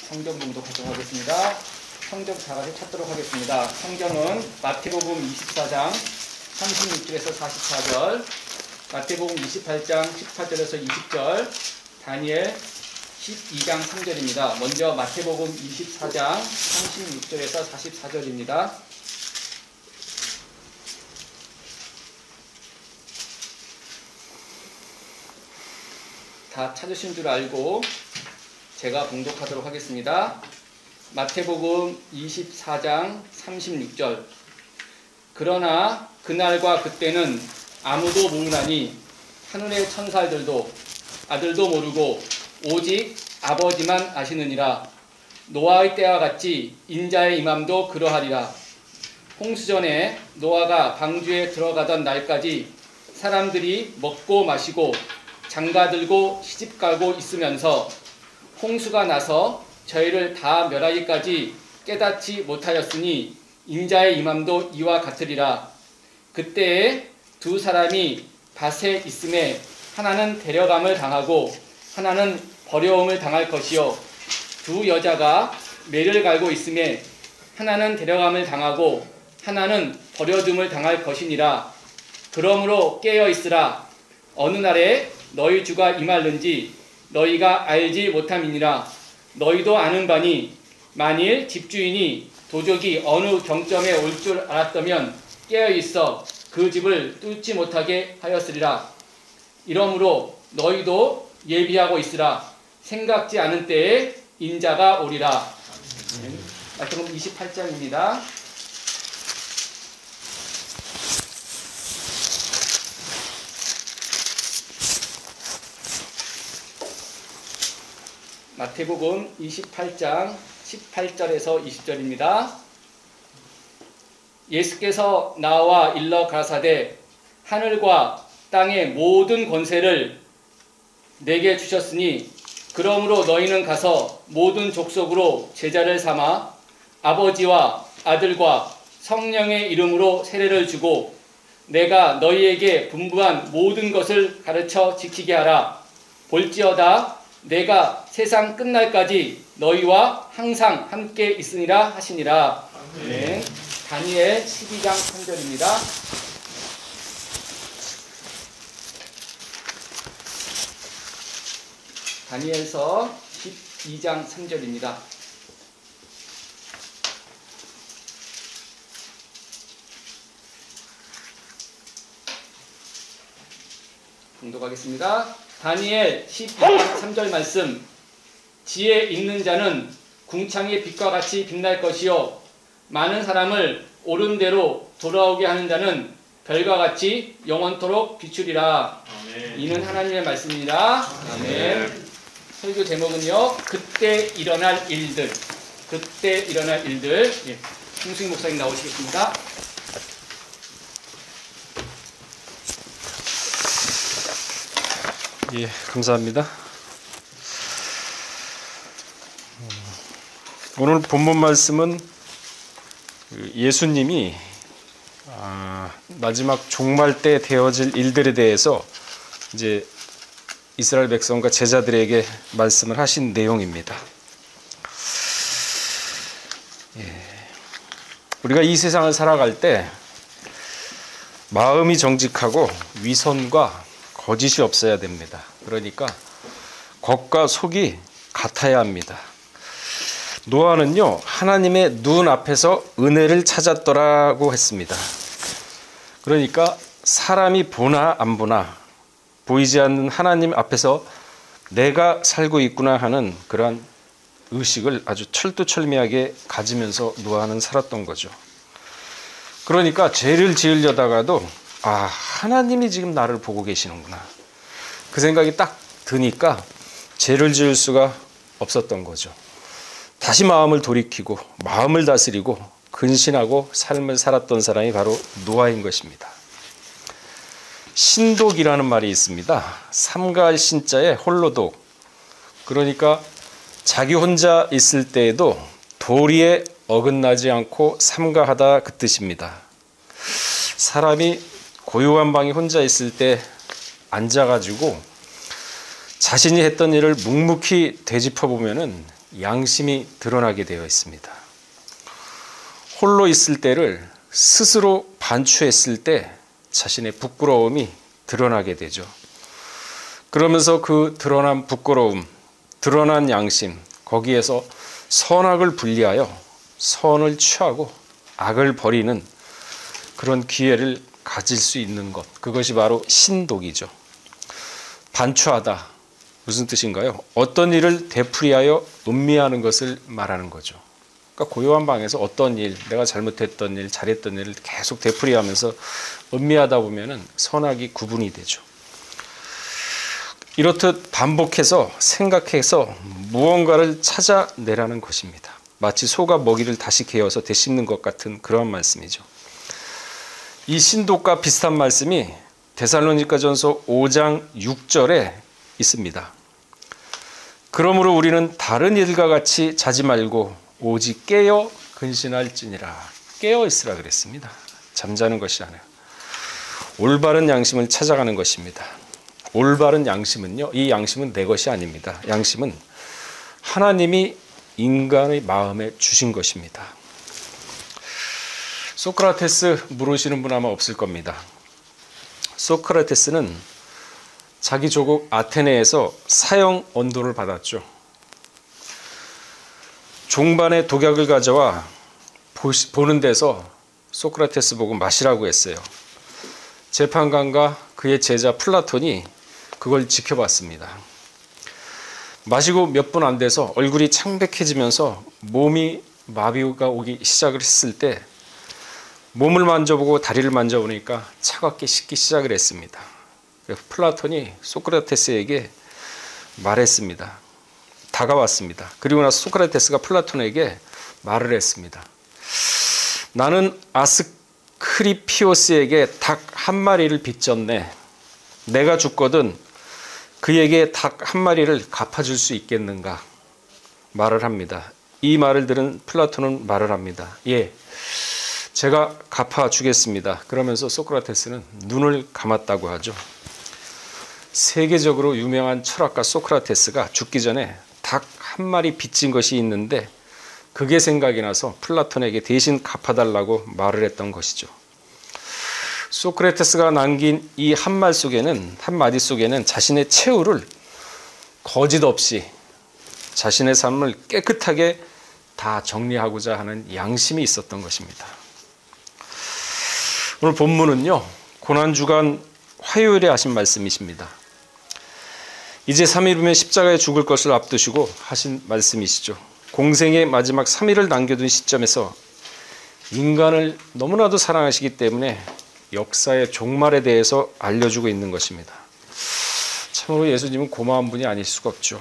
성경 봉독하도록 하겠습니다. 성경 다 같이 찾도록 하겠습니다. 성경은 마태복음 24장 36절에서 44절, 마태복음 28장 18절에서 20절, 다니엘 12장 3절입니다. 먼저 마태복음 24장 36절에서 44절입니다. 다 찾으신 줄 알고 제가 봉독하도록 하겠습니다. 마태복음 24장 36절. 그러나 그날과 그때는 아무도 모르나니 하늘의 천사들도 아들도 모르고 오직 아버지만 아시느니라. 노아의 때와 같이 인자의 임함도 그러하리라. 홍수전에 노아가 방주에 들어가던 날까지 사람들이 먹고 마시고 장가들고 시집가고 있으면서 홍수가 나서 저희를 다 멸하기까지 깨닫지 못하였으니 인자의 임함도 이와 같으리라. 그때에 두 사람이 밭에 있음에 하나는 데려감을 당하고 하나는 버려움을 당할 것이요, 두 여자가 매를 갈고 있음에 하나는 데려감을 당하고 하나는 버려둠을 당할 것이니라. 그러므로 깨어 있으라. 어느 날에 너희 주가 임할는지 너희가 알지 못함이니라. 너희도 아는 바니 만일 집주인이 도적이 어느 경점에 올 줄 알았다면 깨어 있어 그 집을 뚫지 못하게 하였으리라. 이러므로 너희도 예비하고 있으라. 생각지 않은 때에 인자가 오리라. 마태복음 28장입니다. 마태복음 28장 18절에서 20절입니다. 예수께서 나와 일러 가라사대 하늘과 땅의 모든 권세를 내게 주셨으니 그러므로 너희는 가서 모든 족속으로 제자를 삼아 아버지와 아들과 성령의 이름으로 세례를 주고 내가 너희에게 분부한 모든 것을 가르쳐 지키게 하라. 볼지어다 내가 세상 끝날까지 너희와 항상 함께 있으니라 하시니라. 네. 다니엘 12장 3절입니다. 다니엘서 12장 3절입니다. 봉독하겠습니다. 다니엘 12장 3절 말씀. 지혜 있는 자는 궁창의 빛과 같이 빛날 것이요, 많은 사람을 옳은 대로 돌아오게 하는 자는 별과 같이 영원토록 비추리라. 아멘. 이는 하나님의 말씀입니다. 아멘. 설교 제목은요, 그때 일어날 일들. 그때 일어날 일들. 예. 홍승희 목사님 나오시겠습니다. 예, 감사합니다. 오늘 본문 말씀은 예수님이 마지막 종말 때 되어질 일들에 대해서 이제 이스라엘 백성과 제자들에게 말씀을 하신 내용입니다. 예. 우리가 이 세상을 살아갈 때 마음이 정직하고 위선과 거짓이 없어야 됩니다. 그러니까 겉과 속이 같아야 합니다. 노아는요, 하나님의 눈 앞에서 은혜를 찾았더라고 했습니다. 그러니까 사람이 보나 안 보나 보이지 않는 하나님 앞에서 내가 살고 있구나 하는 그러한 의식을 아주 철두철미하게 가지면서 노아는 살았던 거죠. 그러니까 죄를 지으려다가도 하나님이 지금 나를 보고 계시는구나, 그 생각이 딱 드니까 죄를 지을 수가 없었던 거죠. 다시 마음을 돌이키고 마음을 다스리고 근신하고 삶을 살았던 사람이 바로 노아인 것입니다. 신독이라는 말이 있습니다. 삼가할 신자에 홀로독. 그러니까 자기 혼자 있을 때에도 도리에 어긋나지 않고 삼가하다, 그 뜻입니다. 사람이 고요한 방에 혼자 있을 때 앉아가지고 자신이 했던 일을 묵묵히 되짚어보면은 양심이 드러나게 되어 있습니다. 홀로 있을 때를 스스로 반추했을 때 자신의 부끄러움이 드러나게 되죠. 그러면서 그 드러난 부끄러움, 드러난 양심, 거기에서 선악을 분리하여 선을 취하고 악을 버리는 그런 기회를 가질 수 있는 것, 그것이 바로 신독이죠. 반추하다, 무슨 뜻인가요? 어떤 일을 되풀이하여 음미하는 것을 말하는 거죠. 그러니까 고요한 방에서 어떤 일, 내가 잘못했던 일, 잘했던 일을 계속 되풀이하면서 음미하다 보면은 선악이 구분이 되죠. 이렇듯 반복해서 생각해서 무언가를 찾아내라는 것입니다. 마치 소가 먹이를 다시 개어서 되씹는 것 같은 그런 말씀이죠. 이 신독과 비슷한 말씀이 데살로니가전서 5장 6절에 있습니다. 그러므로 우리는 다른 일과 같이 자지 말고 오직 깨어 근신할지니라. 깨어 있으라 그랬습니다. 잠자는 것이 아니라 올바른 양심을 찾아가는 것입니다. 올바른 양심은요, 이 양심은 내 것이 아닙니다. 양심은 하나님이 인간의 마음에 주신 것입니다. 소크라테스 모르시는 분 아마 없을 겁니다. 소크라테스는 자기 조국 아테네에서 사형 언도를 받았죠. 종반에 독약을 가져와 보는 데서 소크라테스 보고 마시라고 했어요. 재판관과 그의 제자 플라톤이 그걸 지켜봤습니다. 마시고 몇 분 안 돼서 얼굴이 창백해지면서 몸이 마비가 오기 시작을 했을 때 몸을 만져보고 다리를 만져보니까 차갑게 식기 시작을 했습니다. 플라톤이 소크라테스에게 말했습니다. 다가왔습니다. 그리고 나서 소크라테스가 플라톤에게 말을 했습니다. 나는 아스크리피오스에게 닭 한 마리를 빚졌네. 내가 죽거든 그에게 닭 한 마리를 갚아줄 수 있겠는가? 말을 합니다. 이 말을 들은 플라톤은 말을 합니다. 예, 제가 갚아주겠습니다. 그러면서 소크라테스는 눈을 감았다고 하죠. 세계적으로 유명한 철학가 소크라테스가 죽기 전에 닭 한 마리 빚진 것이 있는데 그게 생각이 나서 플라톤에게 대신 갚아달라고 말을 했던 것이죠. 소크라테스가 남긴 이 한마디 속에는 자신의 최후를 거짓 없이 자신의 삶을 깨끗하게 다 정리하고자 하는 양심이 있었던 것입니다. 오늘 본문은요, 고난주간 화요일에 하신 말씀이십니다. 이제 3일 후면 십자가에 죽을 것을 앞두시고 하신 말씀이시죠. 공생의 마지막 3일을 남겨둔 시점에서 인간을 너무나도 사랑하시기 때문에 역사의 종말에 대해서 알려주고 있는 것입니다. 참으로 예수님은 고마운 분이 아닐 수가 없죠.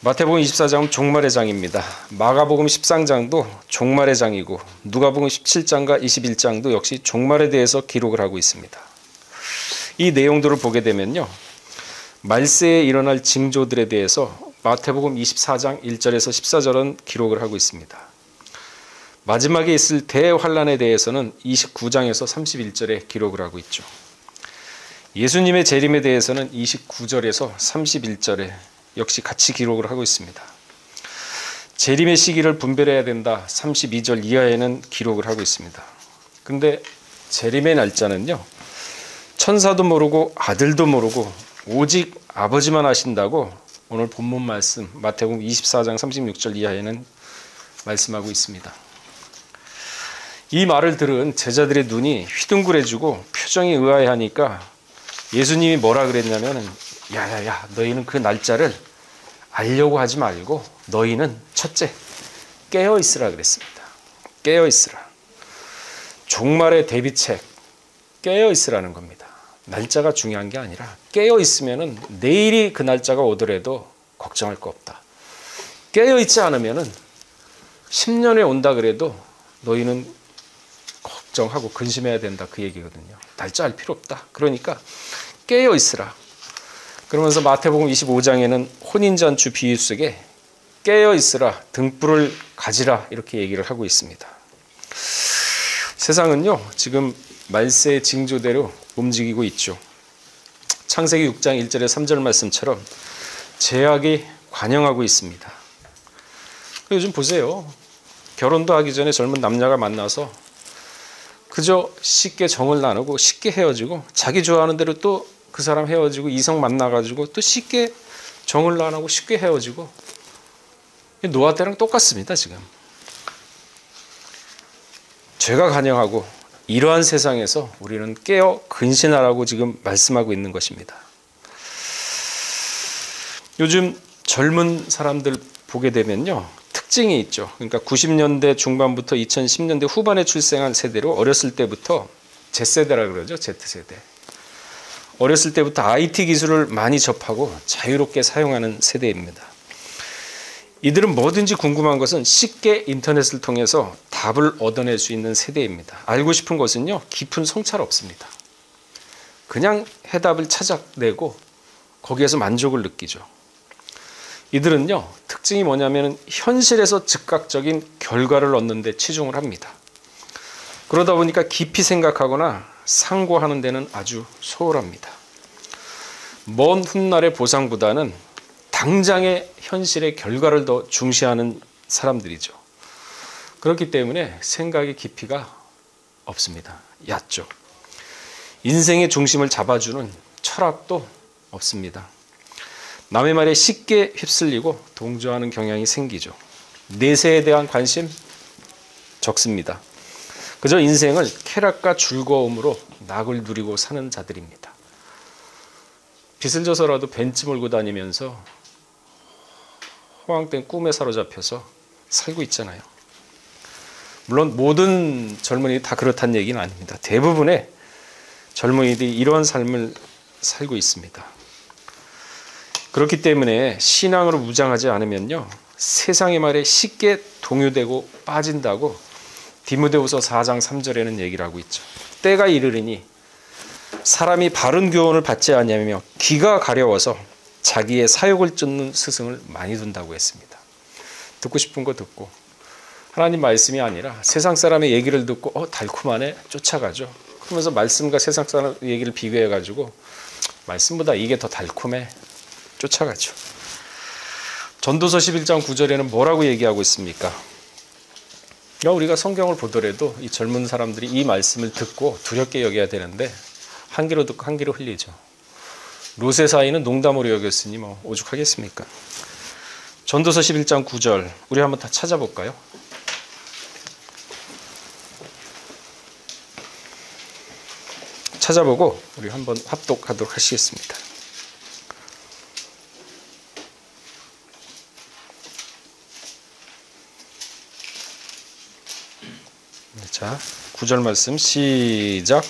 마태복음 24장은 종말의 장입니다. 마가복음 13장도 종말의 장이고 누가복음 17장과 21장도 역시 종말에 대해서 기록을 하고 있습니다. 이 내용들을 보게 되면요, 말세에 일어날 징조들에 대해서 마태복음 24장 1절에서 14절은 기록을 하고 있습니다. 마지막에 있을 대환란에 대해서는 29장에서 31절에 기록을 하고 있죠. 예수님의 재림에 대해서는 29절에서 31절에 역시 같이 기록을 하고 있습니다. 재림의 시기를 분별해야 된다. 32절 이하에는 기록을 하고 있습니다. 근데 재림의 날짜는요, 천사도 모르고 아들도 모르고 오직 아버지만 아신다고 오늘 본문 말씀 마태복음 24장 36절 이하에는 말씀하고 있습니다. 이 말을 들은 제자들의 눈이 휘둥그레지고 표정이 의아해하니까 예수님이 뭐라 그랬냐면, 야야야, 너희는 그 날짜를 알려고 하지 말고 너희는 첫째 깨어 있으라 그랬습니다. 깨어 있으라. 종말의 대비책, 깨어 있으라는 겁니다. 날짜가 중요한 게 아니라 깨어 있으면은 내일이 그 날짜가 오더라도 걱정할 거 없다. 깨어 있지 않으면은 10년에 온다 그래도 너희는 걱정하고 근심해야 된다, 그 얘기거든요. 날짜 알 필요 없다. 그러니까 깨어 있으라. 그러면서 마태복음 25장에는 혼인잔치 비유 속에 깨어 있으라, 등불을 가지라 이렇게 얘기를 하고 있습니다. 세상은요, 지금 말세의 징조대로 움직이고 있죠. 창세기 6장 1절에 3절 말씀처럼 죄악이 관영하고 있습니다. 요즘 보세요. 결혼도 하기 전에 젊은 남녀가 만나서 그저 쉽게 정을 나누고 쉽게 헤어지고 자기 좋아하는 대로 또 그 사람 헤어지고 이성 만나가지고 또 쉽게 정을 나누고 쉽게 헤어지고 노아 때랑 똑같습니다. 지금 죄가 관영하고 이러한 세상에서 우리는 깨어 근신하라고 지금 말씀하고 있는 것입니다. 요즘 젊은 사람들 보게 되면요, 특징이 있죠. 그러니까 90년대 중반부터 2010년대 후반에 출생한 세대로 어렸을 때부터 Z세대라 그러죠. Z세대. 어렸을 때부터 IT 기술을 많이 접하고 자유롭게 사용하는 세대입니다. 이들은 뭐든지 궁금한 것은 쉽게 인터넷을 통해서 답을 얻어낼 수 있는 세대입니다. 알고 싶은 것은요, 깊은 성찰 없습니다. 그냥 해답을 찾아내고 거기에서 만족을 느끼죠. 이들은요, 특징이 뭐냐면 현실에서 즉각적인 결과를 얻는 데 치중을 합니다. 그러다 보니까 깊이 생각하거나 상고하는 데는 아주 소홀합니다. 먼 훗날의 보상보다는 당장의 현실의 결과를 더 중시하는 사람들이죠. 그렇기 때문에 생각의 깊이가 없습니다. 얕죠. 인생의 중심을 잡아주는 철학도 없습니다. 남의 말에 쉽게 휩쓸리고 동조하는 경향이 생기죠. 내세에 대한 관심 적습니다. 그저 인생을 쾌락과 즐거움으로 낙을 누리고 사는 자들입니다. 빚을 져서라도 벤츠 몰고 다니면서 호황된 꿈에 사로잡혀서 살고 있잖아요. 물론 모든 젊은이들이 다 그렇다는 얘기는 아닙니다. 대부분의 젊은이들이 이러한 삶을 살고 있습니다. 그렇기 때문에 신앙으로 무장하지 않으면요, 세상의 말에 쉽게 동요되고 빠진다고 디모데후서 4장 3절에는 얘기를 하고 있죠. 때가 이르리니 사람이 바른 교훈을 받지 아니하며 귀가 가려워서 자기의 사욕을 쫓는 스승을 많이 둔다고 했습니다. 듣고 싶은 거 듣고 하나님 말씀이 아니라 세상 사람의 얘기를 듣고 달콤하네 쫓아가죠. 그러면서 말씀과 세상 사람 얘기를 비교해가지고 말씀보다 이게 더 달콤해 쫓아가죠. 전도서 11장 9절에는 뭐라고 얘기하고 있습니까? 우리가 성경을 보더라도 이 젊은 사람들이 이 말씀을 듣고 두렵게 여겨야 되는데 한 귀로 듣고 한 귀로 흘리죠. 롯의 사이는 농담으로 여겼으니 뭐 오죽하겠습니까? 전도서 11장 9절 우리 한번 다 찾아볼까요? 찾아보고 우리 한번 합독하도록 하시겠습니다. 자, 9절 말씀 시작.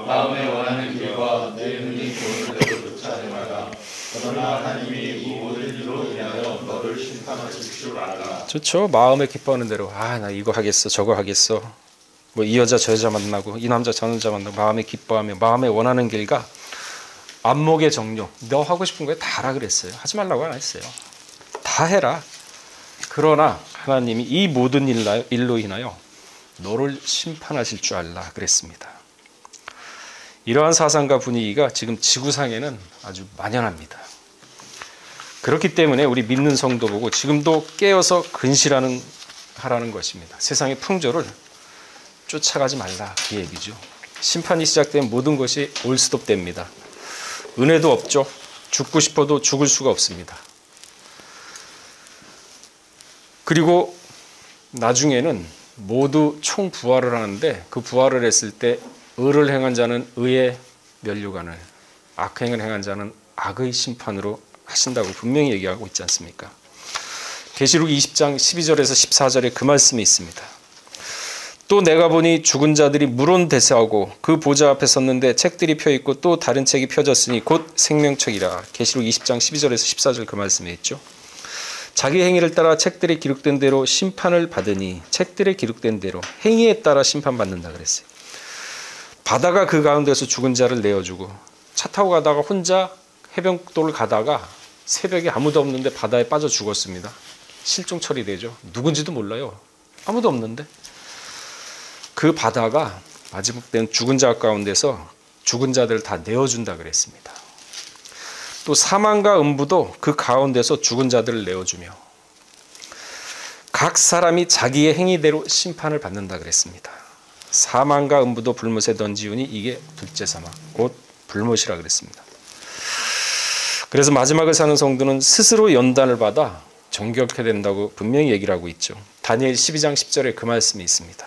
마음에 원하는 길과 내 눈이 보는 대로 쫓아내마라. 그러나 하나님이 이 모든 일로 인하여 너를 심판하실 줄 알라. 좋죠. 마음에 기뻐하는 대로 나 이거 하겠어 저거 하겠어 뭐 이 여자 저 여자 만나고 이 남자 저 남자 만나고 마음에 기뻐하며 마음에 원하는 길과 안목의 정욕 너 하고 싶은 거에 다 하라 그랬어요. 하지 말라고 안 했어요. 다 해라. 그러나 하나님이 이 모든 일로 인하여 너를 심판하실 줄 알라 그랬습니다. 이러한 사상과 분위기가 지금 지구상에는 아주 만연합니다. 그렇기 때문에 우리 믿는 성도 보고 지금도 깨어서 하라는 것입니다. 세상의 풍조를 쫓아가지 말라 그 얘기죠. 심판이 시작되면 모든 것이 올스톱됩니다. 은혜도 없죠. 죽고 싶어도 죽을 수가 없습니다. 그리고 나중에는 모두 총부활을 하는데 그 부활을 했을 때 의를 행한 자는 의의 면류관을 악행을 행한 자는 악의 심판으로 하신다고 분명히 얘기하고 있지 않습니까? 계시록 20장 12절에서 14절에 그 말씀이 있습니다. 또 내가 보니 죽은 자들이 물온대사하고 그 보좌 앞에 섰는데 책들이 펴있고 또 다른 책이 펴졌으니 곧 생명책이라. 계시록 20장 12절에서 14절 그 말씀에 있죠. 자기 행위를 따라 책들에 기록된 대로 심판을 받으니 책들에 기록된 대로 행위에 따라 심판받는다 그랬어요. 바다가 그 가운데서 죽은 자를 내어주고 차 타고 가다가 혼자 해변도를 가다가 새벽에 아무도 없는데 바다에 빠져 죽었습니다. 실종 처리되죠. 누군지도 몰라요. 아무도 없는데 그 바다가 마지막 때는 죽은 자 가운데서 죽은 자들을 다 내어준다 그랬습니다. 또 사망과 음부도 그 가운데서 죽은 자들을 내어주며 각 사람이 자기의 행위대로 심판을 받는다 그랬습니다. 사망과 음부도 불못에 던지우니 이게 둘째 사망, 곧 불못이라 그랬습니다. 그래서 마지막을 사는 성도는 스스로 연단을 받아 정결케 된다고 분명히 얘기를 하고 있죠. 다니엘 12장 10절에 그 말씀이 있습니다.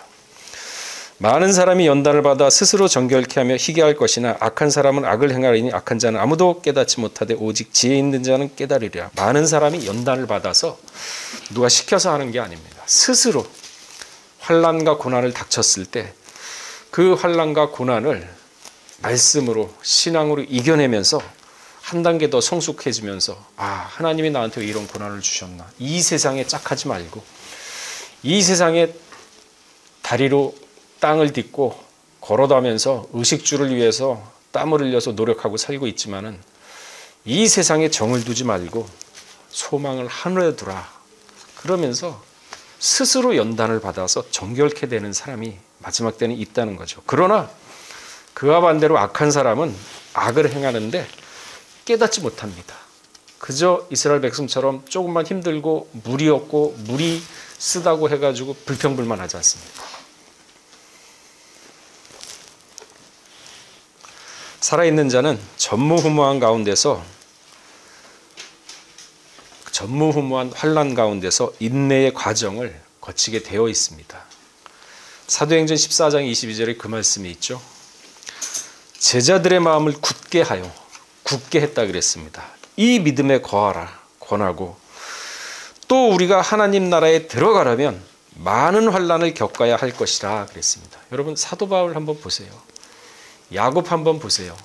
많은 사람이 연단을 받아 스스로 정결케 하며 희게할 것이나 악한 사람은 악을 행하리니 악한 자는 아무도 깨닫지 못하되 오직 지혜 있는 자는 깨달으리라. 많은 사람이 연단을 받아서 누가 시켜서 하는 게 아닙니다. 스스로 환난과 고난을 닥쳤을 때 그 환난과 고난을 말씀으로 신앙으로 이겨내면서 한 단계 더 성숙해지면서 하나님이 나한테 왜 이런 고난을 주셨나. 이 세상에 짝하지 말고 이 세상에 다리로 땅을 딛고 걸어다면서 의식주를 위해서 땀을 흘려서 노력하고 살고 있지만은 이 세상에 정을 두지 말고 소망을 하늘에 두라. 그러면서 스스로 연단을 받아서 정결케 되는 사람이 마지막 때는 있다는 거죠. 그러나 그와 반대로 악한 사람은 악을 행하는데 깨닫지 못합니다. 그저 이스라엘 백성처럼 조금만 힘들고 물이 없고 물이 쓰다고 해가지고 불평불만하지 않습니다. 살아있는 자는 전무후무한 환난 가운데서 인내의 과정을 거치게 되어 있습니다. 사도행전 14장 22절에 그 말씀이 있죠. 제자들의 마음을 굳게 했다 그랬습니다. 이 믿음에 거하라 권하고 또 우리가 하나님 나라에 들어가려면 많은 환난을 겪어야 할 것이라 그랬습니다. 여러분 사도 바울 한번 보세요. 야곱 한번 보세요.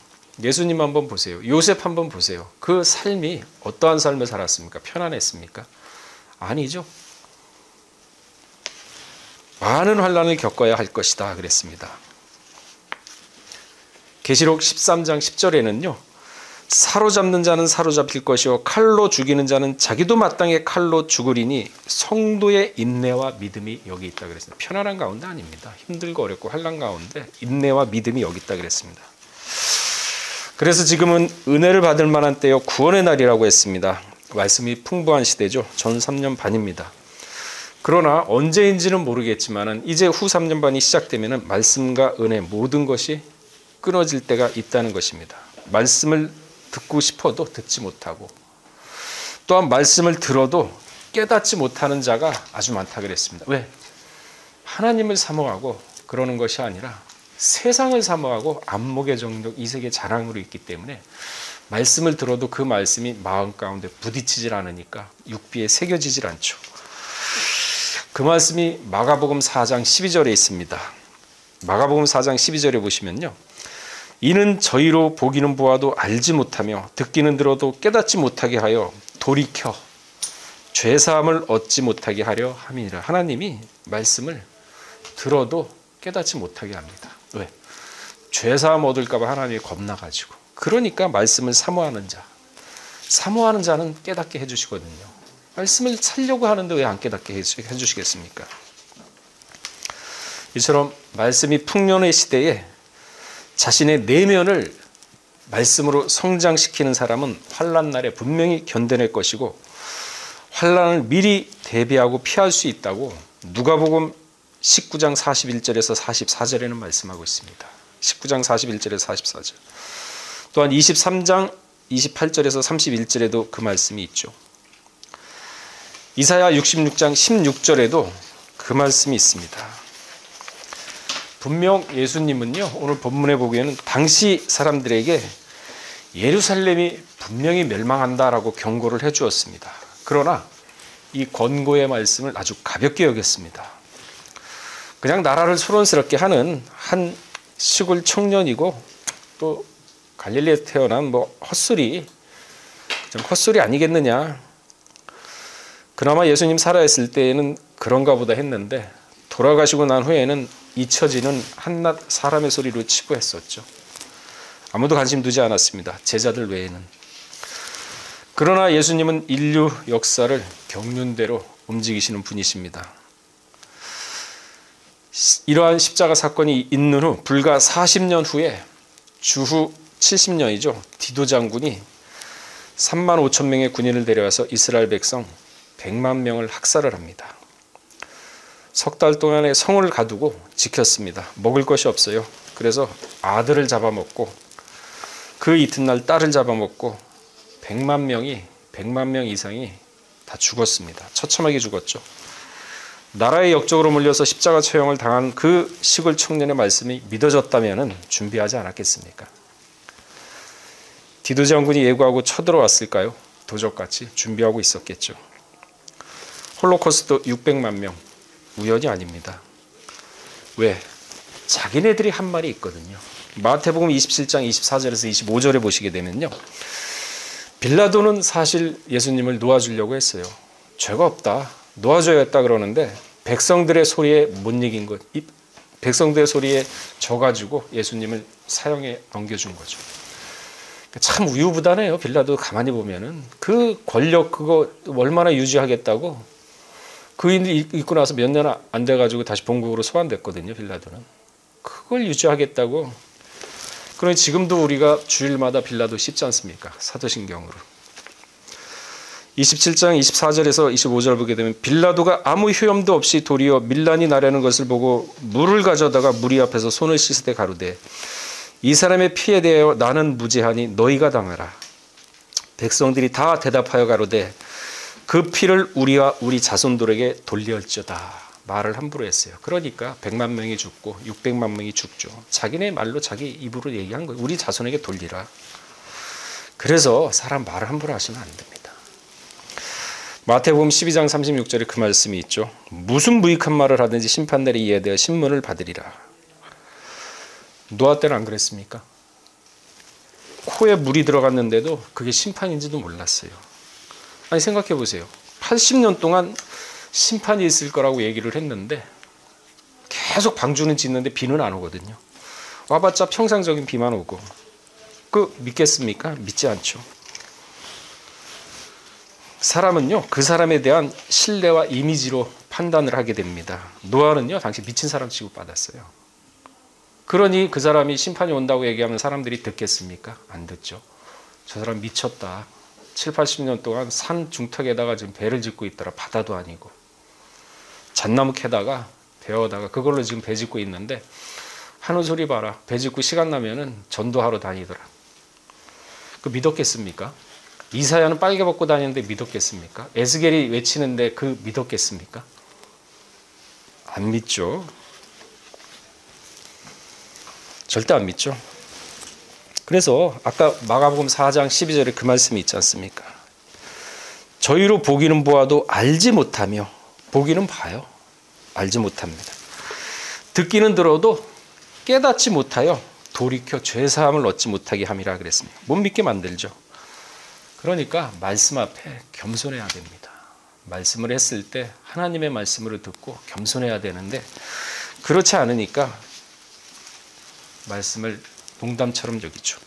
예수님 한번 보세요. 요셉 한번 보세요. 그 삶이 어떠한 삶을 살았습니까? 편안했습니까? 아니죠. 많은 환난을 겪어야 할 것이다 그랬습니다. 계시록 13장 10절에는요. 사로잡는 자는 사로잡힐 것이요 칼로 죽이는 자는 자기도 마땅히 칼로 죽으리니 성도의 인내와 믿음이 여기 있다 그랬습니다. 편안한 가운데 아닙니다. 힘들고 어렵고 환난 가운데 인내와 믿음이 여기 있다 그랬습니다. 그래서 지금은 은혜를 받을 만한 때요 구원의 날이라고 했습니다. 말씀이 풍부한 시대죠. 전 3년 반입니다. 그러나 언제인지는 모르겠지만 이제 후 3년 반이 시작되면 말씀과 은혜 모든 것이 끊어질 때가 있다는 것입니다. 말씀을 듣고 싶어도 듣지 못하고 또한 말씀을 들어도 깨닫지 못하는 자가 아주 많다 그랬습니다. 왜? 하나님을 사모하고 그러는 것이 아니라 세상을 사모하고 안목의 정력, 이색의 자랑으로 있기 때문에 말씀을 들어도 그 말씀이 마음 가운데 부딪히질 않으니까 육비에 새겨지질 않죠. 그 말씀이 마가복음 4장 12절에 있습니다. 마가복음 4장 12절에 보시면요. 이는 저희로 보기는 보아도 알지 못하며 듣기는 들어도 깨닫지 못하게 하여 돌이켜 죄사함을 얻지 못하게 하려 함이니라. 하나님이 말씀을 들어도 깨닫지 못하게 합니다. 왜? 죄사함 얻을까 봐 하나님이 겁나가지고. 그러니까 말씀을 사모하는 자는 깨닫게 해주시거든요. 말씀을 살려고 하는데 왜 안 깨닫게 해주시겠습니까? 이처럼 말씀이 풍년의 시대에 자신의 내면을 말씀으로 성장시키는 사람은 환난 날에 분명히 견뎌낼 것이고 환난을 미리 대비하고 피할 수 있다고 누가복음 19장 41절에서 44절에는 말씀하고 있습니다. 19장 41절에서 44절. 또한 23장 28절에서 31절에도 그 말씀이 있죠. 이사야 66장 16절에도 그 말씀이 있습니다. 분명 예수님은요, 오늘 본문에 보기에는 당시 사람들에게 예루살렘이 분명히 멸망한다라고 경고를 해주었습니다. 그러나 이 권고의 말씀을 아주 가볍게 여겼습니다. 그냥 나라를 소론스럽게 하는 한 시골 청년이고 또 갈릴리에서 태어난 헛소리, 좀 헛소리 아니겠느냐. 그나마 예수님 살아있을 때에는 그런가 보다 했는데 돌아가시고 난 후에는 잊혀지는 한낱 사람의 소리로 치부했었죠. 아무도 관심 두지 않았습니다. 제자들 외에는. 그러나 예수님은 인류 역사를 경륜대로 움직이시는 분이십니다. 이러한 십자가 사건이 있는 후 불과 40년 후에 주후 70년이죠. 디도 장군이 3만 5천 명의 군인을 데려와서 이스라엘 백성 100만 명을 학살을 합니다. 석 달 동안의 성을 가두고 지켰습니다. 먹을 것이 없어요. 그래서 아들을 잡아먹고 그 이튿날 딸을 잡아먹고 100만 명 이상이 다 죽었습니다. 처참하게 죽었죠. 나라의 역적으로 몰려서 십자가 처형을 당한 그 시골 청년의 말씀이 믿어졌다면 준비하지 않았겠습니까? 디도 장군이 예고하고 쳐들어왔을까요? 도적같이 준비하고 있었겠죠. 홀로코스트 600만 명 우연이 아닙니다. 왜? 자기네들이 한 말이 있거든요. 마태복음 27장 24절에서 25절에 보시게 되면요. 빌라도는 사실 예수님을 놓아주려고 했어요. 죄가 없다. 놓아줘야겠다 그러는데 백성들의 소리에 못 이긴 것. 백성들의 소리에 져가지고 예수님을 사형에 넘겨준 거죠. 참 우유부단해요. 빌라도 가만히 보면은 그 권력 그거 얼마나 유지하겠다고 그 일 있고 나서 몇 년 안 돼가지고 다시 본국으로 소환됐거든요. 빌라도는 그걸 유지하겠다고. 그러니 지금도 우리가 주일마다 빌라도 씹지 않습니까? 사도신경으로 27장 24절에서 25절 보게 되면 빌라도가 아무 효염도 없이 도리어 밀란이 나려는 것을 보고 물을 가져다가 무리 앞에서 손을 씻으되 가로되 이 사람의 피에 대하여 나는 무죄하니 너희가 당하라. 백성들이 다 대답하여 가로되 그 피를 우리와 우리 자손들에게 돌릴지어다. 말을 함부로 했어요. 그러니까 100만 명이 죽고 600만 명이 죽죠. 자기네 말로 자기 입으로 얘기한 거예요. 우리 자손에게 돌리라. 그래서 사람 말을 함부로 하시면 안 됩니다. 마태복음 12장 36절에 그 말씀이 있죠. 무슨 무익한 말을 하든지 심판날에 이에 대해 신문을 받으리라. 노아 때는 안 그랬습니까? 코에 물이 들어갔는데도 그게 심판인지도 몰랐어요. 아니 생각해 보세요. 80년 동안 심판이 있을 거라고 얘기를 했는데 계속 방주는 짓는데 비는 안 오거든요. 와봤자 평상적인 비만 오고 그 믿겠습니까? 믿지 않죠. 사람은요 그 사람에 대한 신뢰와 이미지로 판단을 하게 됩니다. 노아는요 당시 미친 사람 취급받았어요. 그러니 그 사람이 심판이 온다고 얘기하면 사람들이 듣겠습니까? 안 듣죠. 저 사람 미쳤다. 7, 80년 동안 산 중턱에다가 지금 배를 짓고 있더라. 바다도 아니고 잣나무 캐다가 베어다가 그걸로 지금 배 짓고 있는데 하는 소리 봐라. 배 짓고 시간 나면은 전도하러 다니더라. 그 믿었겠습니까? 이사야는 빨개 벗고 다니는데 믿었겠습니까? 에스겔이 외치는데 그 믿었겠습니까? 안 믿죠. 절대 안 믿죠. 그래서 아까 마가복음 4장 12절에 그 말씀이 있지 않습니까? 저희로 보기는 보아도 알지 못하며 보기는 봐요. 알지 못합니다. 듣기는 들어도 깨닫지 못하여 돌이켜 죄사함을 얻지 못하게 함이라 그랬습니다. 못 믿게 만들죠. 그러니까 말씀 앞에 겸손해야 됩니다. 말씀을 했을 때 하나님의 말씀으로 듣고 겸손해야 되는데 그렇지 않으니까 말씀을 농담처럼 여기죠.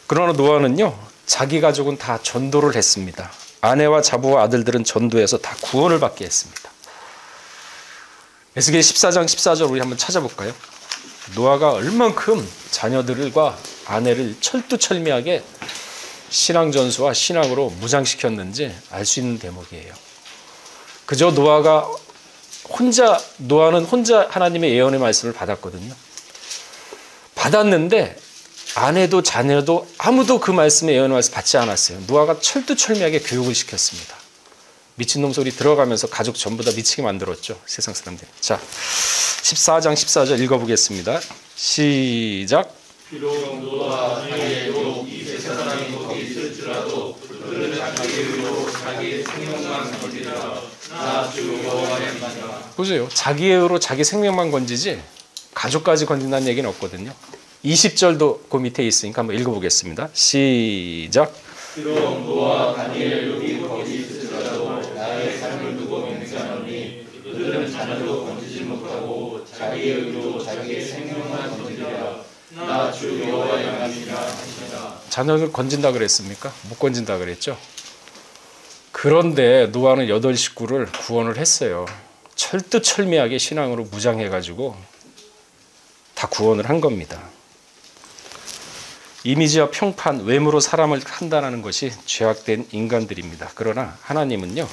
그러나 노아는요 자기 가족은 다 전도를 했습니다. 아내와 자부와 아들들은 전도해서 다 구원을 받게 했습니다. 에스겔 14장 14절 우리 한번 찾아볼까요? 노아가 얼만큼 자녀들과 아내를 철두철미하게 신앙전수와 신앙으로 무장시켰는지 알 수 있는 대목이에요. 그저 노아는 혼자 하나님의 예언의 말씀을 받았거든요. 받았는데 아내도 자녀도 아무도 그 말씀의 예언의 말씀 받지 않았어요. 노아가 철두철미하게 교육을 시켰습니다. 미친놈 소리 들어가면서 가족 전부 다 미치게 만들었죠. 세상 사람들. 자, 14장 14절 읽어보겠습니다. 시작. 비록 노아와 자기의 이 세상에 거기 있을지라도 그들은 자기의로 자기 생명만 건지라 나 주 여호와니라. 보세요. 자기의 의로 자기 생명만 건지지 가족까지 건진다는 얘기는 없거든요. 20절도 그 밑에 있으니까 한번 읽어보겠습니다. 시작. 비록 노아와 다니엘이 거기 있을지라도 나의 삶을 두고 맹세하노니 그들은 자녀도 건지지 못하고 자기의 의로 자기의 생명만 건지라 나 주 여호와의 하나님이라 하시니라. 자녀를 건진다 그랬습니까? 못 건진다 그랬죠. 그런데 노아는 8 식구를 구원을 했어요. 철두철미하게 신앙으로 무장해가지고 다 구원을 한 겁니다. 이미지와 평판, 외모로 사람을 판단하는 것이 죄악된 인간들입니다. 그러나 하나님은요,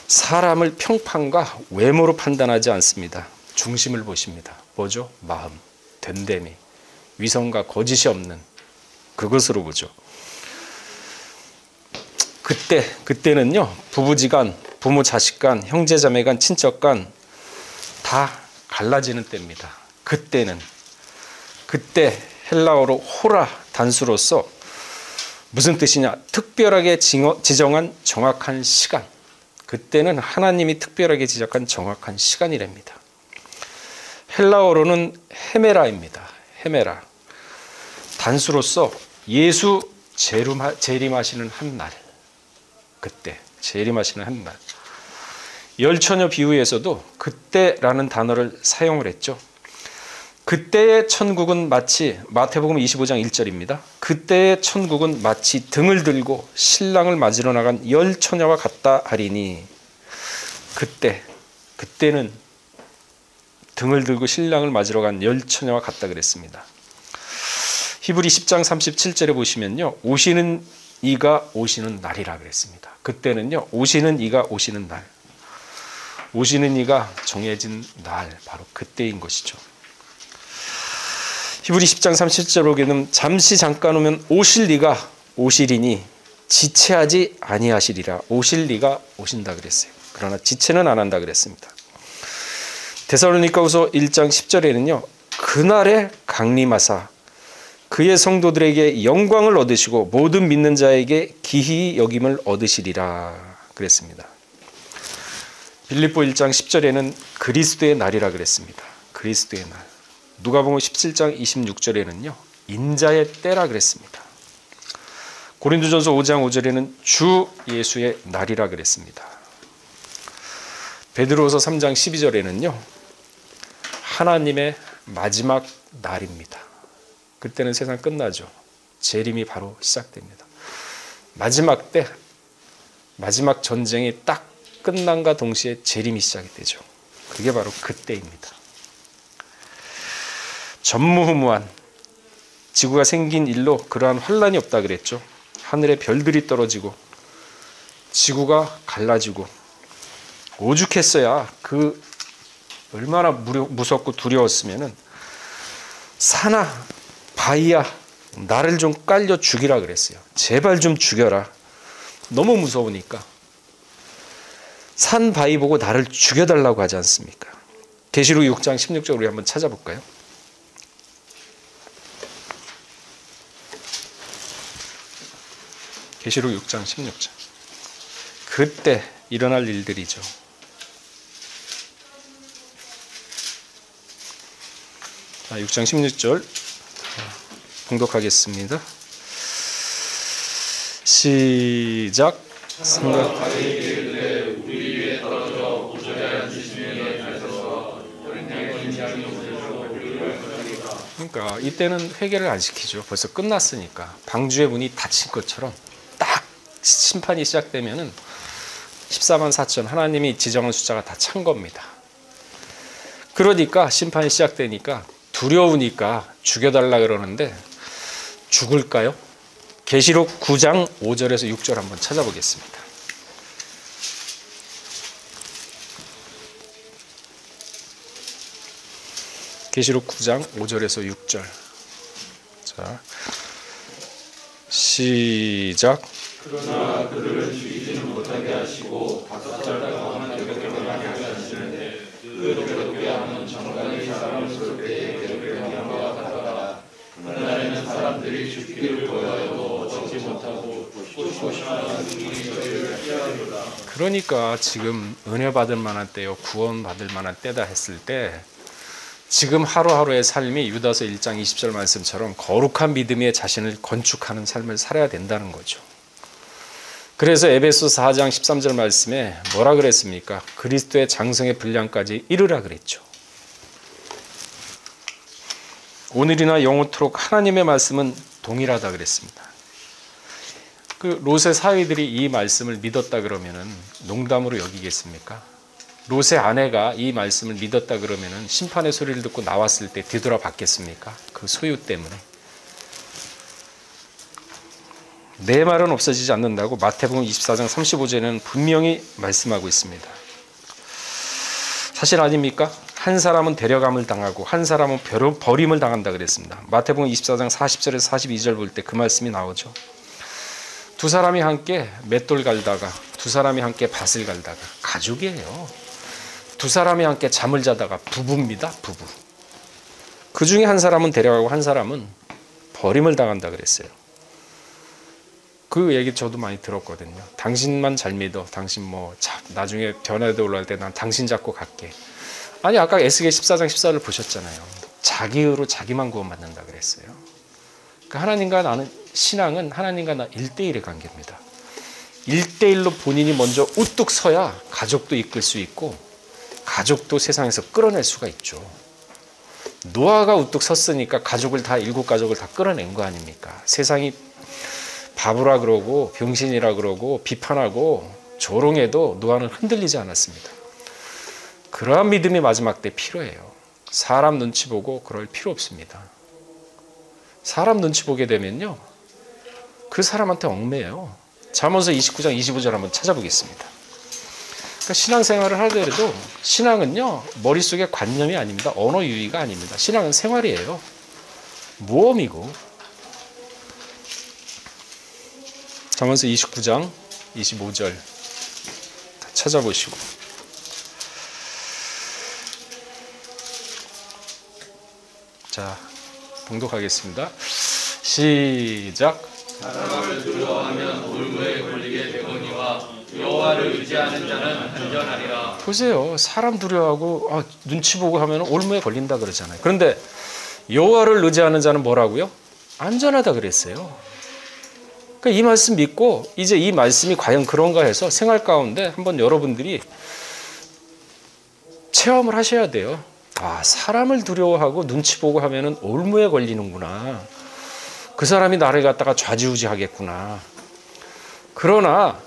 사람을 평판과 외모로 판단하지 않습니다. 중심을 보십니다. 뭐죠? 마음, 됨됨이, 위선과 거짓이 없는 그것으로 보죠. 그때는요, 부부지간, 부모 자식 간, 형제 자매 간, 친척 간 다 갈라지는 때입니다. 그때 헬라어로 호라 단수로서 무슨 뜻이냐? 특별하게 지정한 정확한 시간. 그때는 하나님이 특별하게 지적한 정확한 시간이랍니다. 헬라어로는 헤메라입니다. 헤메라. 단수로서 예수 재림하시는 한 날. 그때 재림하시는 한 날. 열처녀 비유에서도 그때라는 단어를 사용을 했죠. 그때의 천국은 마치, 마태복음 25장 1절입니다. 그때의 천국은 마치 등을 들고 신랑을 맞으러 나간 열 처녀와 같다 하리니, 그때는 등을 들고 신랑을 맞으러 간 열 처녀와 같다 그랬습니다. 히브리 10장 37절에 보시면요, 오시는 이가 오시는 날이라 그랬습니다. 그때는요, 오시는 이가 오시는 날, 오시는 이가 정해진 날, 바로 그때인 것이죠. 히브리 10장 37절 보기에는 잠시 잠깐 오면 오실 이가 오시리니 지체하지 아니하시리라. 오실 이가 오신다 그랬어요. 그러나 지체는 안 한다 그랬습니다. 데살로니가후서 1장 10절에는요, 그날에 강림하사 그의 성도들에게 영광을 얻으시고 모든 믿는 자에게 기히 여김을 얻으시리라 그랬습니다. 빌립보 1장 10절에는 그리스도의 날이라 그랬습니다. 그리스도의 날. 누가복음 17장 26절에는요, 인자의 때라 그랬습니다. 고린도전서 5장 5절에는 주 예수의 날이라 그랬습니다. 베드로후서 3장 12절에는요, 하나님의 마지막 날입니다. 그때는 세상 끝나죠. 재림이 바로 시작됩니다. 마지막 때, 마지막 전쟁이 딱 끝난과 동시에 재림이 시작이 되죠. 그게 바로 그때입니다. 전무후무한 지구가 생긴 일로 그러한 환란이 없다 그랬죠. 하늘에 별들이 떨어지고 지구가 갈라지고 오죽했어야 그 얼마나 무섭고 두려웠으면은 사나 바위야 나를 좀 깔려 죽이라 그랬어요. 제발 좀 죽여라. 너무 무서우니까. 산 바위 보고 나를 죽여달라고 하지 않습니까? 계시록 6장 16절 우리 한번 찾아볼까요? 계시록 6장 16절. 그때 일어날 일들이죠. 자, 6장 16절 봉독하겠습니다. 시작. 그러니까 이때는 회개를 안 시키죠. 벌써 끝났으니까. 방주의 문이 닫힌 것처럼 딱 심판이 시작되면은 14만 4천 하나님이 지정한 숫자가 다 찬 겁니다. 그러니까 심판이 시작되니까 두려우니까 죽여달라 그러는데 죽을까요? 계시록 9장 5절에서 6절 한번 찾아보겠습니다. 계시록 9장 5절에서 6절. 자, 시작. 그러나 그들을 죽이지는 못하게 하시고 박살나고 하는 괴롭게 하게 하시는데 그 괴롭게 하는 정관이 사람을 쏠 때에 괴롭게 하는 것과 같더라. 그날에는 사람들이 죽기를 보여도 얻지 못하고 쫓고 싶어하는 이들을 피하리로다. 그러니까 지금 은혜 받을 만한 때요, 구원 받을 만한 때다 했을 때 지금 하루하루의 삶이 유다서 1장 20절 말씀처럼 거룩한 믿음의 자신을 건축하는 삶을 살아야 된다는 거죠. 그래서 에베소 4장 13절 말씀에 뭐라 그랬습니까? 그리스도의 장성의 분량까지 이르라 그랬죠. 오늘이나 영원토록 하나님의 말씀은 동일하다 그랬습니다. 그 롯의 사위들이 이 말씀을 믿었다 그러면은 농담으로 여기겠습니까? 롯의 아내가 이 말씀을 믿었다 그러면은 심판의 소리를 듣고 나왔을 때 뒤돌아 봤겠습니까? 그 소유 때문에. 내 말은 없어지지 않는다고 마태복음 24장 35절에는 분명히 말씀하고 있습니다. 사실 아닙니까? 한 사람은 데려감을 당하고 한 사람은 버림을 당한다 그랬습니다. 마태복음 24장 40절에서 42절 볼 때 그 말씀이 나오죠. 두 사람이 함께 맷돌 갈다가, 두 사람이 함께 밭을 갈다가, 가족이에요. 두 사람이 함께 잠을 자다가, 부부입니다. 부부. 그 중에 한 사람은 데려가고 한 사람은 버림을 당한다 그랬어요. 그 얘기 저도 많이 들었거든요. 당신만 잘 믿어. 당신 나중에 변화에도 올라갈 때 난 당신 잡고 갈게. 아니, 아까 에스겔 14장 14를 보셨잖아요. 자기의로 자기만 구원받는다 그랬어요. 그러니까 하나님과 나는, 신앙은 하나님과 나 1대1의 관계입니다. 1대1로 본인이 먼저 우뚝 서야 가족도 이끌 수 있고 가족도 세상에서 끌어낼 수가 있죠. 노아가 우뚝 섰으니까 일곱 가족을 다 끌어낸 거 아닙니까? 세상이 바보라 그러고 병신이라 그러고 비판하고 조롱해도 노아는 흔들리지 않았습니다. 그러한 믿음이 마지막 때 필요해요. 사람 눈치 보고 그럴 필요 없습니다. 사람 눈치 보게 되면요, 그 사람한테 얽매여요. 잠언서 29장 25절 한번 찾아보겠습니다. 그러니까 신앙생활을 하더라도 신앙은요, 머릿속에 관념이 아닙니다. 언어 유희가 아닙니다. 신앙은 생활이에요. 모험이고. 잠언서 29장 25절 찾아보시고, 자, 봉독하겠습니다. 시작. 사람을 두려워하면 올무에 걸리게 되거니와 여호와를 의지하는 자는 안전하리라. 보세요. 사람 두려워하고 눈치 보고 하면 올무에 걸린다 그러잖아요. 그런데 여호와를 의지하는 자는 뭐라고요? 안전하다 그랬어요. 그러니까 이 말씀 믿고 이제 이 말씀이 과연 그런가 해서 생활 가운데 한번 여러분들이 체험을 하셔야 돼요. 사람을 두려워하고 눈치 보고 하면은 올무에 걸리는구나. 그 사람이 나를 갖다가 좌지우지 하겠구나. 그러나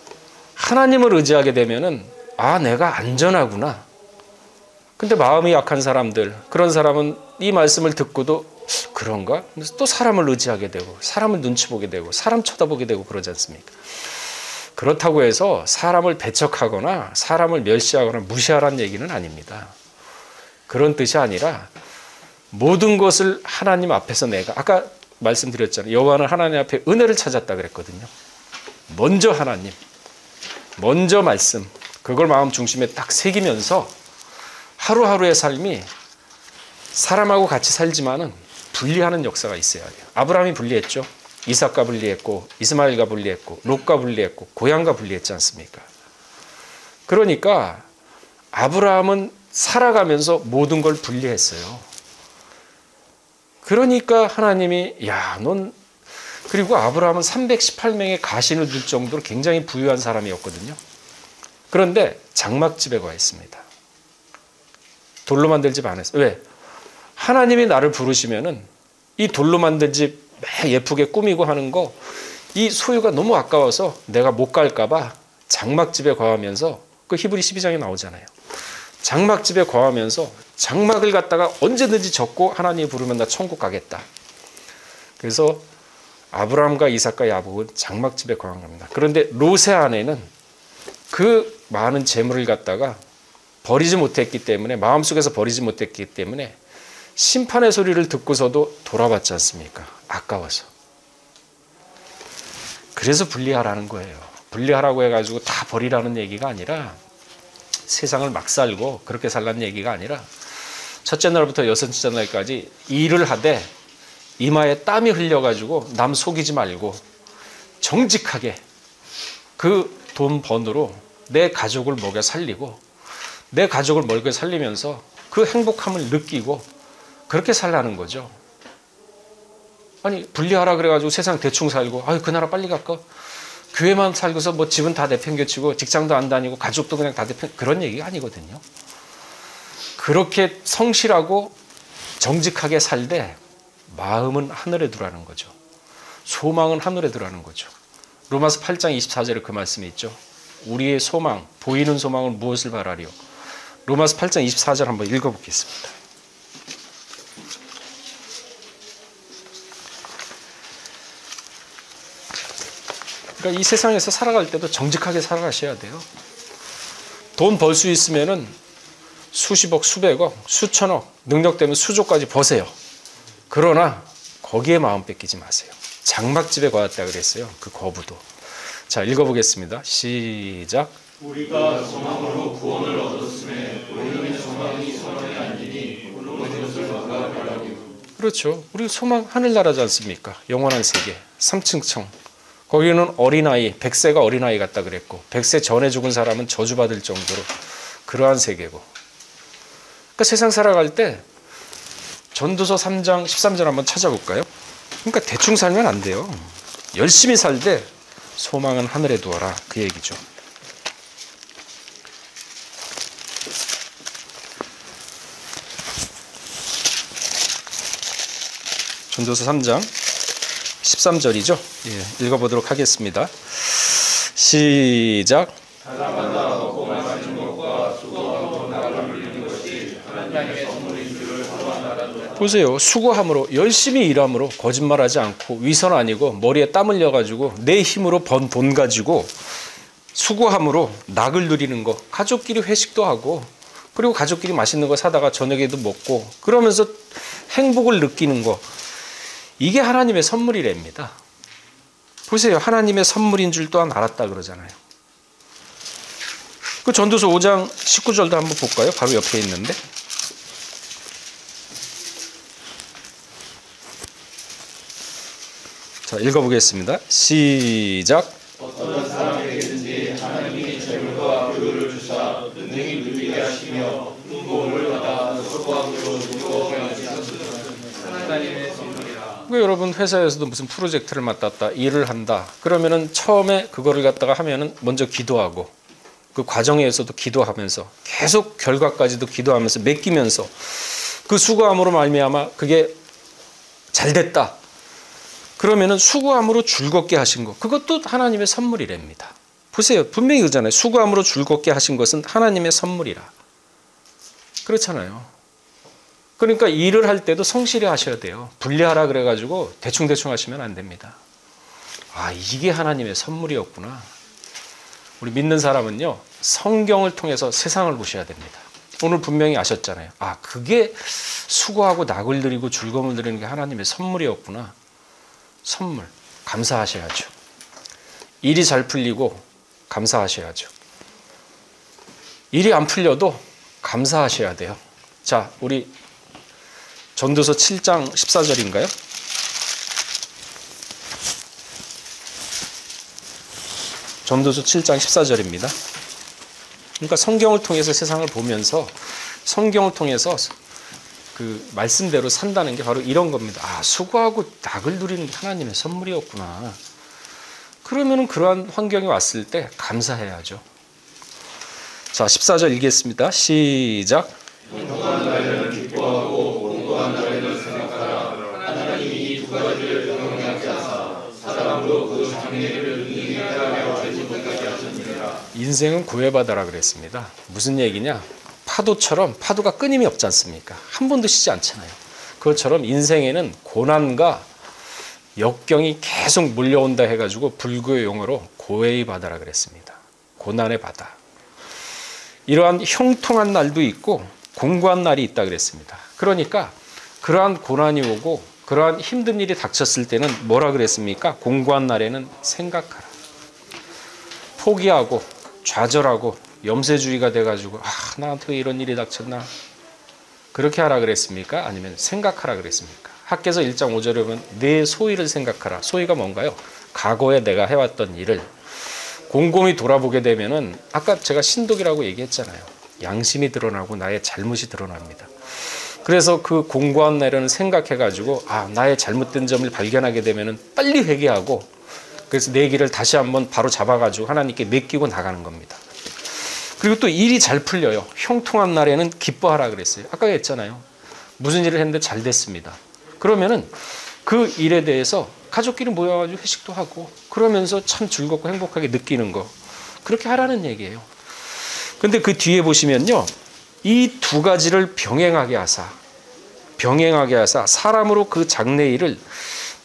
하나님을 의지하게 되면은 내가 안전하구나. 근데 마음이 약한 사람들, 그런 사람은 이 말씀을 듣고도 그런가? 그래서 또 사람을 의지하게 되고 사람을 눈치 보게 되고 사람 쳐다보게 되고 그러지 않습니까? 그렇다고 해서 사람을 배척하거나 사람을 멸시하거나 무시하라는 얘기는 아닙니다. 그런 뜻이 아니라 모든 것을 하나님 앞에서 내가, 아까 말씀드렸잖아요. 여호와는 하나님 앞에 은혜를 찾았다 그랬거든요. 먼저 하나님, 먼저 말씀, 그걸 마음 중심에 딱 새기면서 하루하루의 삶이 사람하고 같이 살지만은 분리하는 역사가 있어야 돼요. 아브라함이 분리했죠. 이삭과 분리했고 이스마엘과 분리했고 롯과 분리했고 고향과 분리했지 않습니까? 그러니까 아브라함은 살아가면서 모든 걸 분리했어요. 그러니까 하나님이 그리고 아브라함은 318명의 가신을 둘 정도로 굉장히 부유한 사람이었거든요. 그런데 장막집에 거했습니다. 돌로 만들 집 안 했어요. 왜? 하나님이 나를 부르시면은 이 돌로 만든 집 예쁘게 꾸미고 하는 거, 이 소유가 너무 아까워서 내가 못 갈까봐 장막집에 거하면서, 그 히브리 12장에 나오잖아요. 장막집에 거하면서 장막을 갖다가 언제든지 접고 하나님이 부르면 나 천국 가겠다. 그래서 아브라함과 이삭과 야곱은 장막집에 거한 겁니다. 그런데 롯의 아내는 그 많은 재물을 갖다가 버리지 못했기 때문에, 마음속에서 버리지 못했기 때문에 심판의 소리를 듣고서도 돌아봤지 않습니까? 아까워서. 그래서 분리하라는 거예요. 분리하라고 해가지고 다 버리라는 얘기가 아니라, 세상을 막 살고 그렇게 살라는 얘기가 아니라, 첫째 날부터 여섯째 날까지 일을 하되 이마에 땀이 흘려가지고 남 속이지 말고 정직하게 그 돈 번으로 내 가족을 먹여 살리고, 내 가족을 먹여 살리면서 그 행복함을 느끼고 그렇게 살라는 거죠. 아니, 분리하라 그래가지고 세상 대충 살고, 그 나라 빨리 갈까? 교회만 살고서 집은 다 내팽개치고 직장도 안 다니고 가족도 그냥 다 그런 얘기가 아니거든요. 그렇게 성실하고 정직하게 살되 마음은 하늘에 두라는 거죠. 소망은 하늘에 두라는 거죠. 로마서 8장 24절에 그 말씀이 있죠. 우리의 소망, 보이는 소망은 무엇을 바라리요? 로마서 8장 24절 한번 읽어보겠습니다. 그러니까 이 세상에서 살아갈 때도 정직하게 살아가셔야 돼요. 돈 벌 수 있으면은 수십억, 수백억, 수천억, 능력 되면 수조까지 버세요. 그러나 거기에 마음 뺏기지 마세요. 장막집에 거했다 그랬어요. 그 거부도. 자, 읽어보겠습니다. 시작. 우리가 소망으로 구원을 얻었음에 우리는 소망이 소망이 아니니 오는 것을 누가 바라고. 그렇죠. 우리 소망 하늘나라지 않습니까? 영원한 세계, 3층청. 거기는 어린아이, 100세가 어린아이 같다 그랬고 100세 전에 죽은 사람은 저주받을 정도로 그러한 세계고. 그러니까 세상 살아갈 때 전도서 3장 13절 한번 찾아볼까요? 그러니까 대충 살면 안 돼요. 열심히 살되 소망은 하늘에 두어라, 그 얘기죠. 전도서 3장 13절이죠. 예, 읽어보도록 하겠습니다. 시작. 사랑한다 먹고 마시는 것과 수고하고 나를 빌리는 것이 하나님의 선물인 줄을 또한 알아두라. 보세요. 수고함으로, 열심히 일함으로, 거짓말하지 않고, 위선 아니고 머리에 땀 흘려가지고 내 힘으로 번 돈 가지고 수고함으로 낙을 누리는 거, 가족끼리 회식도 하고, 그리고 가족끼리 맛있는 거 사다가 저녁에도 먹고, 그러면서 행복을 느끼는 거, 이게 하나님의 선물이랍니다. 보세요. 하나님의 선물인 줄 또한 알았다 그러잖아요. 그 전도서 5장 19절도 한번 볼까요? 바로 옆에 있는데. 자, 읽어보겠습니다. 시작. 어떤 사람에게든지 하나님이 재물과 교류를 주사 은행이 누리게 하시며 풍고를 받아 수고함으로 즐거워하게 하시는 하나님의 선물이라. 여러분 회사에서도 무슨 프로젝트를 맡았다, 일을 한다. 그러면은 처음에 그거를 갖다가 하면은 먼저 기도하고, 그 과정에서도 기도하면서 계속 결과까지도 기도하면서 맡기면서 그 수고함으로 말미암아 그게 잘 됐다. 그러면은 수고함으로 즐겁게 하신 것, 그것도 하나님의 선물이랍니다. 보세요. 분명히 그러잖아요. 수고함으로 즐겁게 하신 것은 하나님의 선물이라. 그렇잖아요. 그러니까 일을 할 때도 성실히 하셔야 돼요. 분리하라 그래가지고 대충대충 하시면 안 됩니다. 아, 이게 하나님의 선물이었구나. 우리 믿는 사람은요, 성경을 통해서 세상을 보셔야 됩니다. 오늘 분명히 아셨잖아요. 아, 그게 수고하고 낙을 들이고 즐거움을 드리는 게 하나님의 선물이었구나. 선물. 감사하셔야죠. 일이 잘 풀리고 감사하셔야죠. 일이 안 풀려도 감사하셔야 돼요. 자, 우리 전도서 7장 14절인가요? 전도서 7장 14절입니다. 그러니까 성경을 통해서 세상을 보면서 성경을 통해서 그 말씀대로 산다는 게 바로 이런 겁니다. 아, 수고하고 낙을 누리는 게 하나님의 선물이었구나. 그러면은 그러한 환경이 왔을 때 감사해야죠. 자, 14절 읽겠습니다. 시작. 공고한 날에는 기뻐하고 공고한 날에는 생각하라. 하나님이 이 두 가지를 병행하게 하사 사람으로 그 장애를 능히 하여 되지 못하게 하셨느니라. 인생은 구애받아라 그랬습니다. 무슨 얘기냐? 파도처럼 파도가 끊임이 없지 않습니까? 한 번도 쉬지 않잖아요. 그것처럼 인생에는 고난과 역경이 계속 몰려온다 해가지고 불교의 용어로 고애의 바다라 그랬습니다. 고난의 바다. 이러한 형통한 날도 있고 공고한 날이 있다 그랬습니다. 그러니까 그러한 고난이 오고 그러한 힘든 일이 닥쳤을 때는 뭐라 그랬습니까? 공고한 날에는 생각하라. 포기하고 좌절하고 염세주의가 돼가지고 나한테 왜 이런 일이 닥쳤나? 그렇게 하라 그랬습니까? 아니면 생각하라 그랬습니까? 학개서 1장 5절에 보면 내 소위를 생각하라. 소위가 뭔가요? 과거에 내가 해왔던 일을 곰곰이 돌아보게 되면은 아까 제가 신독이라고 얘기했잖아요. 양심이 드러나고 나의 잘못이 드러납니다. 그래서 그 공고한 날에는 생각해가지고 나의 잘못된 점을 발견하게 되면은 빨리 회개하고 그래서 내 길을 다시 한번 바로 잡아가지고 하나님께 맡기고 나가는 겁니다. 그리고 또 일이 잘 풀려요. 형통한 날에는 기뻐하라 그랬어요. 아까 했잖아요. 무슨 일을 했는데 잘 됐습니다. 그러면은 그 일에 대해서 가족끼리 모여가지고 회식도 하고 그러면서 참 즐겁고 행복하게 느끼는 거. 그렇게 하라는 얘기예요. 근데 그 뒤에 보시면요. 이 두 가지를 병행하게 하사 사람으로 그 장래일을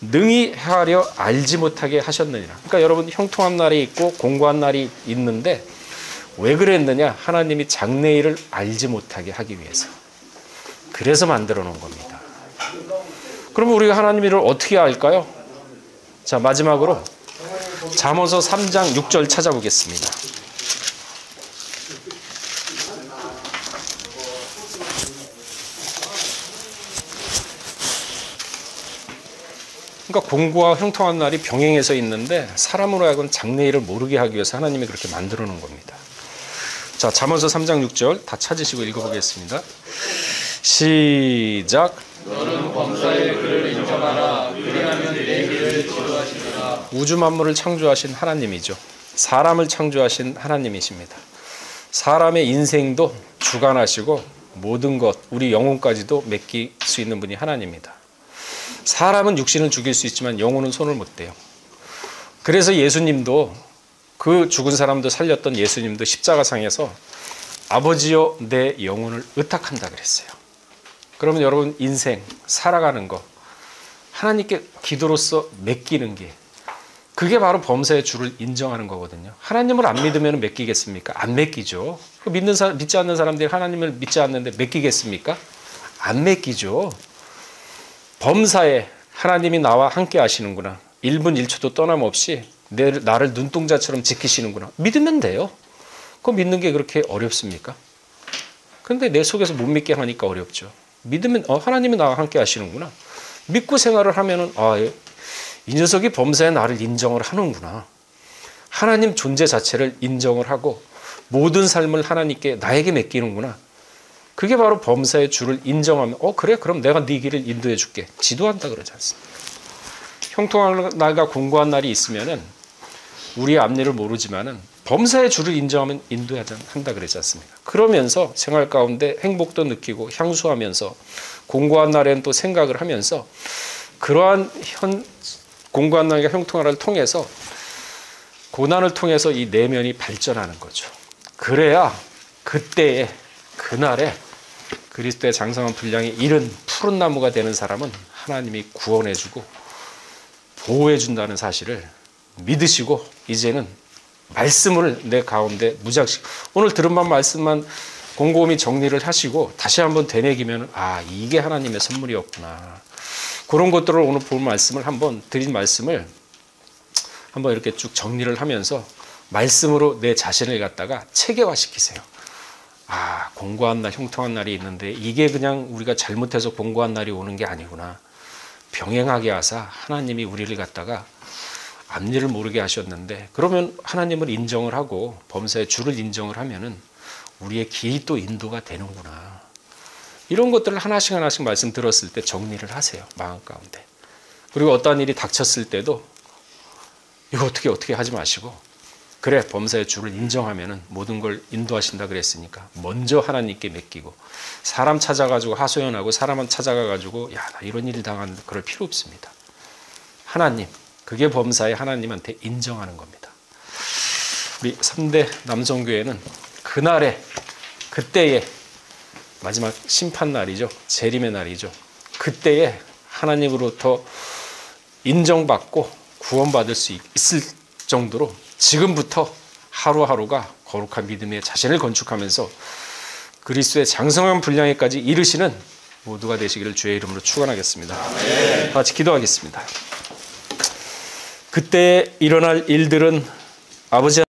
능히 헤아려 알지 못하게 하셨느니라. 그러니까 여러분 형통한 날이 있고 공고한 날이 있는데 왜 그랬느냐? 하나님이 장래일을 알지 못하게 하기 위해서. 그래서 만들어 놓은 겁니다. 그러면 우리가 하나님 일을 어떻게 알까요? 자, 마지막으로 잠언서 3장 6절 찾아보겠습니다. 그러니까 공고와 형통한 날이 병행해서 있는데 사람으로 하여금 장래일을 모르게 하기 위해서 하나님이 그렇게 만들어 놓은 겁니다. 자, 잠언서 3장 6절 다 찾으시고 읽어보겠습니다. 시작. 너는 범사의 그를 인정하라. 그리하면 내 길을 지도하시리라. 우주 만물을 창조하신 하나님이죠. 사람을 창조하신 하나님이십니다. 사람의 인생도 주관하시고 모든 것, 우리 영혼까지도 맡길 수 있는 분이 하나님입니다. 사람은 육신을 죽일 수 있지만 영혼은 손을 못 대요. 그래서 예수님도 그 죽은 사람도 살렸던 예수님도 십자가상에서 아버지여 내 영혼을 의탁한다 그랬어요. 그러면 여러분 인생 살아가는 거 하나님께 기도로서 맡기는 게 그게 바로 범사의 주를 인정하는 거거든요. 하나님을 안 믿으면 맡기겠습니까? 안 맡기죠. 믿지 않는 사람들이 하나님을 믿지 않는데 맡기겠습니까? 안 맡기죠. 범사에 하나님이 나와 함께 하시는구나. 1분 1초도 떠남없이 나를 눈동자처럼 지키시는구나. 믿으면 돼요. 그거 믿는 게 그렇게 어렵습니까? 그런데 내 속에서 못 믿게 하니까 어렵죠. 믿으면 하나님이 나와 함께 하시는구나. 믿고 생활을 하면은 이 녀석이 범사에 나를 인정을 하는구나. 하나님 존재 자체를 인정을 하고 모든 삶을 하나님께 나에게 맡기는구나. 그게 바로 범사의 주를 인정하면 그래 그럼 내가 네 길을 인도해 줄게. 지도한다 그러지 않습니까? 형통한 날과 공고한 날이 있으면은 우리의 앞일을 모르지만은 범사의 주를 인정하면 인도해야 한다 그러지 않습니까? 그러면서 생활 가운데 행복도 느끼고 향수하면서 공고한 날에는 또 생각을 하면서 그러한 공고한 날과 형통한 날을 통해서 고난을 통해서 이 내면이 발전하는 거죠. 그래야 그때에 그날에 그리스도의 장성한 분량이 이른 푸른 나무가 되는 사람은 하나님이 구원해주고 보호해준다는 사실을 믿으시고 이제는 말씀을 내 가운데 무작식 오늘 들은 말씀만 곰곰이 정리를 하시고 다시 한번 되새기면 이게 하나님의 선물이었구나. 그런 것들을 오늘 본 말씀을 드린 말씀을 한번 이렇게 쭉 정리를 하면서 말씀으로 내 자신을 갖다가 체계화시키세요. 공고한 날, 형통한 날이 있는데 이게 그냥 우리가 잘못해서 공고한 날이 오는 게 아니구나. 병행하게 하사 하나님이 우리를 갖다가 앞일을 모르게 하셨는데 그러면 하나님을 인정을 하고 범사의 주를 인정을 하면은 우리의 길이 또 인도가 되는구나. 이런 것들을 하나씩 말씀 들었을 때 정리를 하세요. 마음 가운데. 그리고 어떠한 일이 닥쳤을 때도 이거 어떻게 하지 마시고 그래 범사의 주를 인정하면은 모든 걸 인도하신다 그랬으니까 먼저 하나님께 맡기고 사람 찾아가지고 하소연하고 사람만 찾아가가지고 나 이런 일이 당하는데 그럴 필요 없습니다. 하나님 그게 범사에 하나님한테 인정하는 겁니다. 우리 3대 남성교회는 그날에 그때에 마지막 심판날이죠. 재림의 날이죠. 그때에 하나님으로부터 인정받고 구원받을 수 있을 정도로 지금부터 하루하루가 거룩한 믿음의 자신을 건축하면서 그리스도의 장성한 분량에까지 이르시는 모두가 되시기를 주의 이름으로 축원하겠습니다. 다 같이 기도하겠습니다. 그때 일어날 일들은 아버지